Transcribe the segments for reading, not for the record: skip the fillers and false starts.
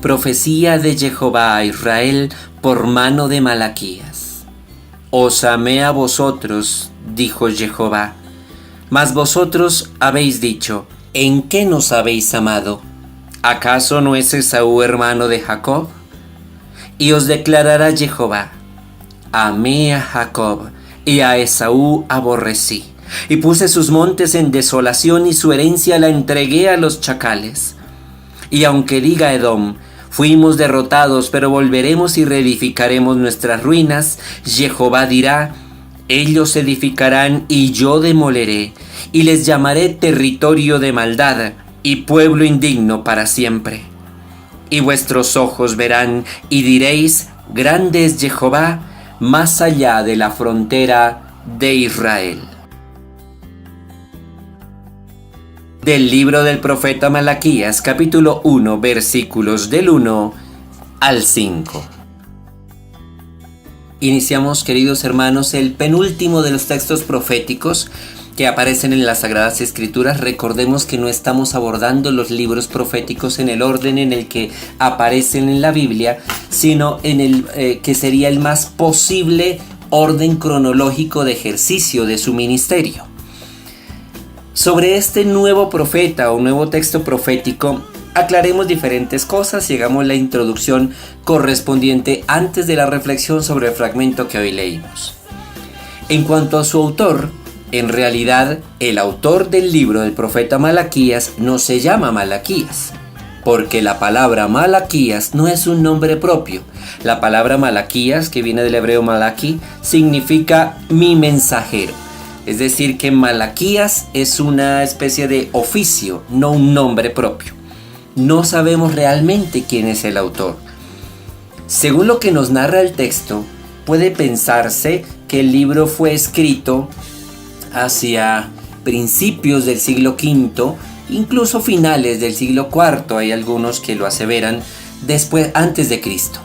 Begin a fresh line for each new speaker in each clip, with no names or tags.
Profecía de Jehová a Israel por mano de Malaquías. Os amé a vosotros, dijo Jehová, mas vosotros habéis dicho, ¿en qué nos habéis amado? ¿Acaso no es Esaú hermano de Jacob? Y os declarará Jehová, amé a Jacob y a Esaú aborrecí, y puse sus montes en desolación y su herencia la entregué a los chacales. Y aunque diga Edom, fuimos derrotados, pero volveremos y reedificaremos nuestras ruinas, Jehová dirá, ellos edificarán y yo demoleré, y les llamaré territorio de maldad y pueblo indigno para siempre. Y vuestros ojos verán y diréis, grande es Jehová, más allá de la frontera de Israel. Del libro del profeta Malaquías, capítulo 1, versículos del 1 al 5. Iniciamos, queridos hermanos, el penúltimo de los textos proféticos que aparecen en las Sagradas Escrituras. Recordemos que no estamos abordando los libros proféticos en el orden en el que aparecen en la Biblia, sino en el que sería el más posible orden cronológico de ejercicio de su ministerio. Sobre este nuevo profeta o nuevo texto profético, aclaremos diferentes cosas y hagamos la introducción correspondiente antes de la reflexión sobre el fragmento que hoy leímos. En cuanto a su autor, en realidad el autor del libro del profeta Malaquías no se llama Malaquías, porque la palabra Malaquías no es un nombre propio. La palabra Malaquías, que viene del hebreo malaki, significa mi mensajero. Es decir, que Malaquías es una especie de oficio, no un nombre propio. No sabemos realmente quién es el autor. Según lo que nos narra el texto, puede pensarse que el libro fue escrito hacia principios del siglo V, incluso finales del siglo IV. Hay algunos que lo aseveran antes de Cristo.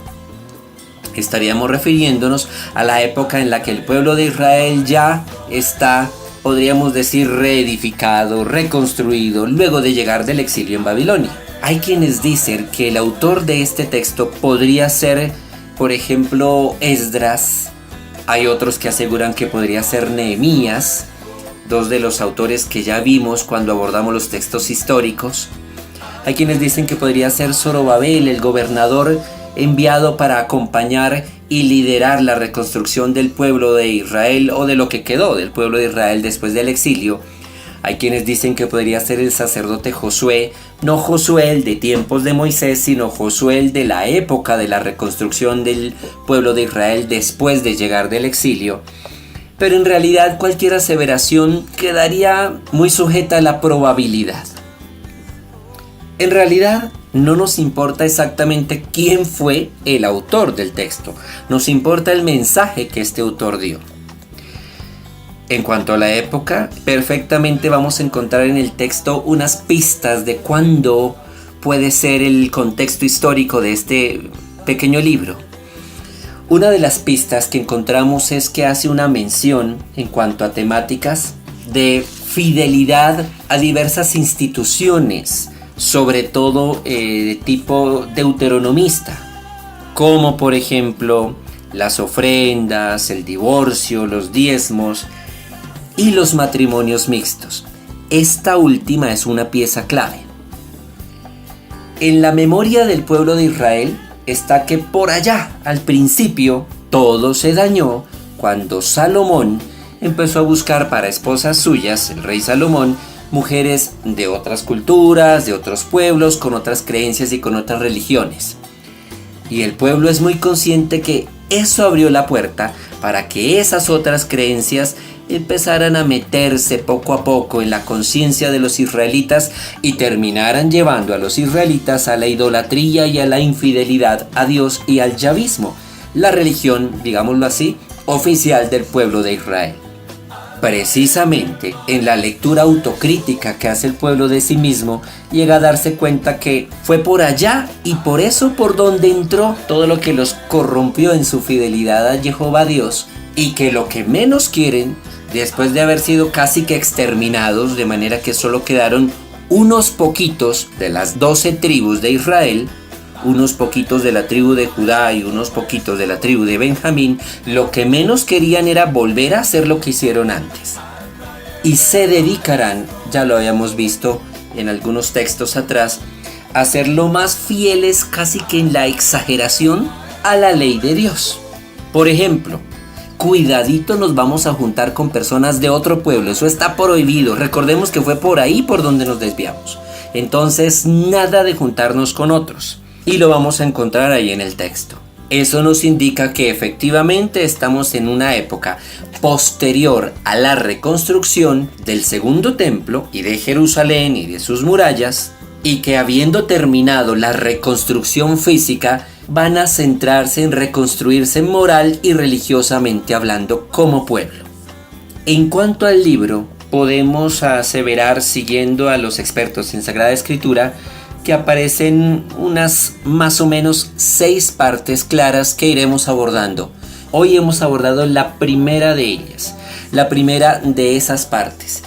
Estaríamos refiriéndonos a la época en la que el pueblo de Israel ya está, podríamos decir, reedificado, reconstruido, luego de llegar del exilio en Babilonia. Hay quienes dicen que el autor de este texto podría ser, por ejemplo, Esdras. Hay otros que aseguran que podría ser Nehemías, dos de los autores que ya vimos cuando abordamos los textos históricos. Hay quienes dicen que podría ser Zorobabel, el gobernador enviado para acompañar y liderar la reconstrucción del pueblo de Israel, o de lo que quedó del pueblo de Israel después del exilio. Hay quienes dicen que podría ser el sacerdote Josué, no Josué el de tiempos de Moisés, sino Josué el de la época de la reconstrucción del pueblo de Israel después de llegar del exilio. Pero en realidad cualquier aseveración quedaría muy sujeta a la probabilidad. En realidad no nos importa exactamente quién fue el autor del texto, nos importa el mensaje que este autor dio. En cuanto a la época, perfectamente vamos a encontrar en el texto unas pistas de cuándo puede ser el contexto histórico de este pequeño libro. Una de las pistas que encontramos es que hace una mención en cuanto a temáticas de fidelidad a diversas instituciones, sobre todo de tipo deuteronomista, como por ejemplo las ofrendas, el divorcio, los diezmos y los matrimonios mixtos. Esta última es una pieza clave. En la memoria del pueblo de Israel está que por allá, al principio, todo se dañó cuando Salomón empezó a buscar para esposas suyas, el rey Salomón, mujeres de otras culturas, de otros pueblos, con otras creencias y con otras religiones. Y el pueblo es muy consciente que eso abrió la puerta para que esas otras creencias empezaran a meterse poco a poco en la conciencia de los israelitas y terminaran llevando a los israelitas a la idolatría y a la infidelidad a Dios y al yavismo, la religión, digámoslo así, oficial del pueblo de Israel. Precisamente en la lectura autocrítica que hace el pueblo de sí mismo, llega a darse cuenta que fue por allá y por eso por donde entró todo lo que los corrompió en su fidelidad a Jehová Dios, y que lo que menos quieren, después de haber sido casi que exterminados, de manera que solo quedaron unos poquitos de las 12 tribus de Israel, unos poquitos de la tribu de Judá y unos poquitos de la tribu de Benjamín, lo que menos querían era volver a hacer lo que hicieron antes. Y se dedicarán, ya lo habíamos visto en algunos textos atrás, a ser lo más fieles, casi que en la exageración, a la ley de Dios. Por ejemplo, cuidadito, nos vamos a juntar con personas de otro pueblo, eso está prohibido. Recordemos que fue por ahí por donde nos desviamos. Entonces, nada de juntarnos con otros. Y lo vamos a encontrar ahí en el texto. Eso nos indica que efectivamente estamos en una época posterior a la reconstrucción del segundo templo y de Jerusalén y de sus murallas, y que habiendo terminado la reconstrucción física, van a centrarse en reconstruirse moral y religiosamente hablando como pueblo. En cuanto al libro, podemos aseverar, siguiendo a los expertos en Sagrada Escritura, que aparecen unas más o menos 6 partes claras que iremos abordando. Hoy hemos abordado la primera de ellas, la primera de esas partes.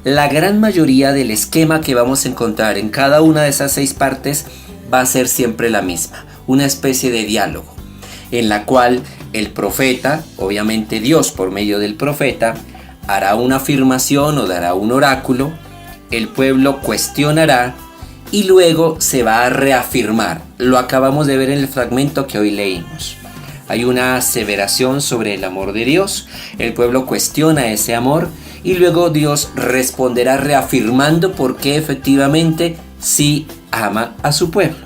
La gran mayoría del esquema que vamos a encontrar en cada una de esas 6 partes va a ser siempre la misma, una especie de diálogo, en la cual el profeta, obviamente Dios por medio del profeta, hará una afirmación o dará un oráculo, el pueblo cuestionará y luego se va a reafirmar. Lo acabamos de ver en el fragmento que hoy leímos. Hay una aseveración sobre el amor de Dios, el pueblo cuestiona ese amor y luego Dios responderá reafirmando por qué efectivamente sí ama a su pueblo.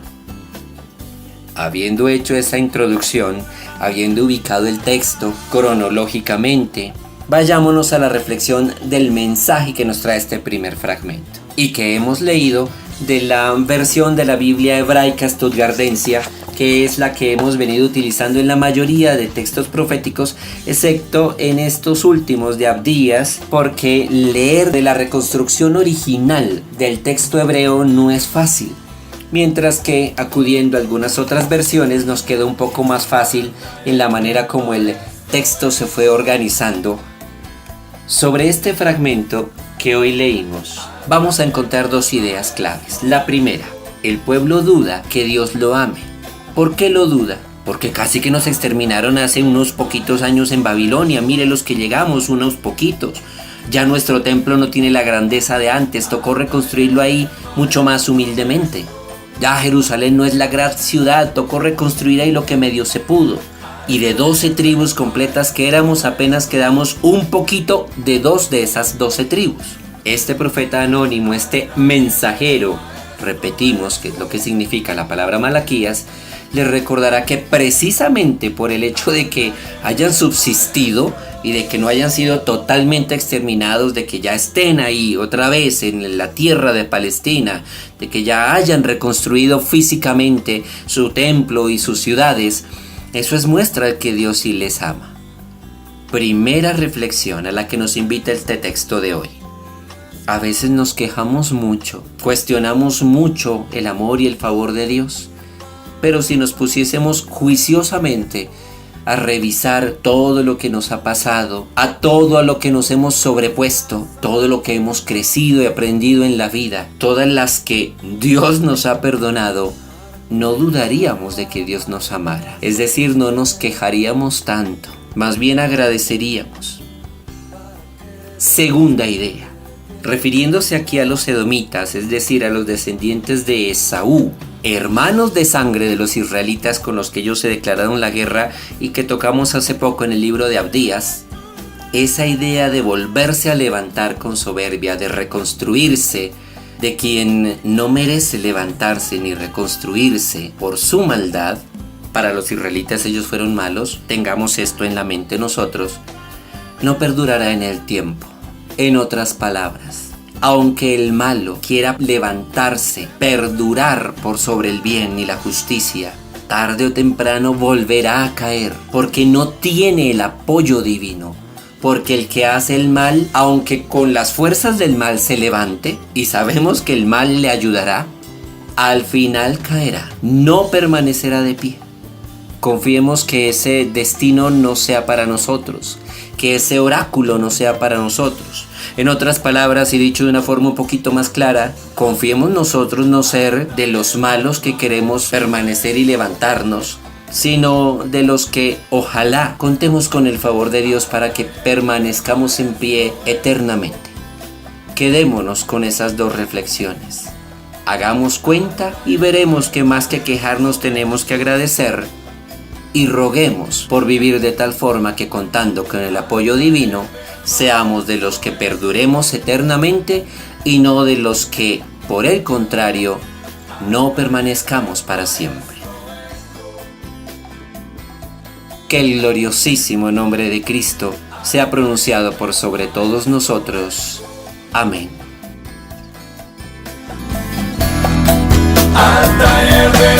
Habiendo hecho esa introducción, habiendo ubicado el texto cronológicamente, vayámonos a la reflexión del mensaje que nos trae este primer fragmento y que hemos leído de la versión de la Biblia hebraica Stuttgardensia, que es la que hemos venido utilizando en la mayoría de textos proféticos, excepto en estos últimos de Abdías, porque leer de la reconstrucción original del texto hebreo no es fácil, mientras que acudiendo a algunas otras versiones nos queda un poco más fácil en la manera como el texto se fue organizando. Sobre este fragmento que hoy leímos, vamos a encontrar 2 ideas claves. La primera, el pueblo duda que Dios lo ame. ¿Por qué lo duda? Porque casi que nos exterminaron hace unos poquitos años en Babilonia. Mire los que llegamos, unos poquitos. Ya nuestro templo no tiene la grandeza de antes, tocó reconstruirlo ahí mucho más humildemente. Ya Jerusalén no es la gran ciudad, tocó reconstruir ahí lo que medio se pudo. Y de 12 tribus completas que éramos, apenas quedamos un poquito de 2 de esas 12 tribus. Este profeta anónimo, este mensajero, repetimos que es lo que significa la palabra Malaquías, les recordará que precisamente por el hecho de que hayan subsistido y de que no hayan sido totalmente exterminados, de que ya estén ahí otra vez en la tierra de Palestina, de que ya hayan reconstruido físicamente su templo y sus ciudades, eso es muestra de que Dios sí les ama. Primera reflexión a la que nos invita este texto de hoy. A veces nos quejamos mucho, cuestionamos mucho el amor y el favor de Dios, pero si nos pusiésemos juiciosamente a revisar todo lo que nos ha pasado, a todo a lo que nos hemos sobrepuesto, todo lo que hemos crecido y aprendido en la vida, todas las que Dios nos ha perdonado, no dudaríamos de que Dios nos amara. Es decir, no nos quejaríamos tanto, más bien agradeceríamos. Segunda idea, refiriéndose aquí a los edomitas, es decir, a los descendientes de Esaú, hermanos de sangre de los israelitas con los que ellos se declararon la guerra y que tocamos hace poco en el libro de Abdías, esa idea de volverse a levantar con soberbia, de reconstruirse, de quien no merece levantarse ni reconstruirse por su maldad. Para los israelitas ellos fueron malos, tengamos esto en la mente nosotros, no perdurará en el tiempo. En otras palabras, aunque el malo quiera levantarse, perdurar por sobre el bien y la justicia, tarde o temprano volverá a caer, porque no tiene el apoyo divino. Porque el que hace el mal, aunque con las fuerzas del mal se levante, y sabemos que el mal le ayudará, al final caerá, no permanecerá de pie. Confiemos que ese destino no sea para nosotros, que ese oráculo no sea para nosotros. En otras palabras, y dicho de una forma un poquito más clara, confiemos nosotros no ser de los malos que queremos permanecer y levantarnos, sino de los que ojalá contemos con el favor de Dios para que permanezcamos en pie eternamente. Quedémonos con esas dos reflexiones. Hagamos cuenta y veremos que más que quejarnos tenemos que agradecer, y roguemos por vivir de tal forma que, contando con el apoyo divino, seamos de los que perduremos eternamente y no de los que, por el contrario, no permanezcamos para siempre. Que el gloriosísimo nombre de Cristo sea pronunciado por sobre todos nosotros. Amén.
Al taller de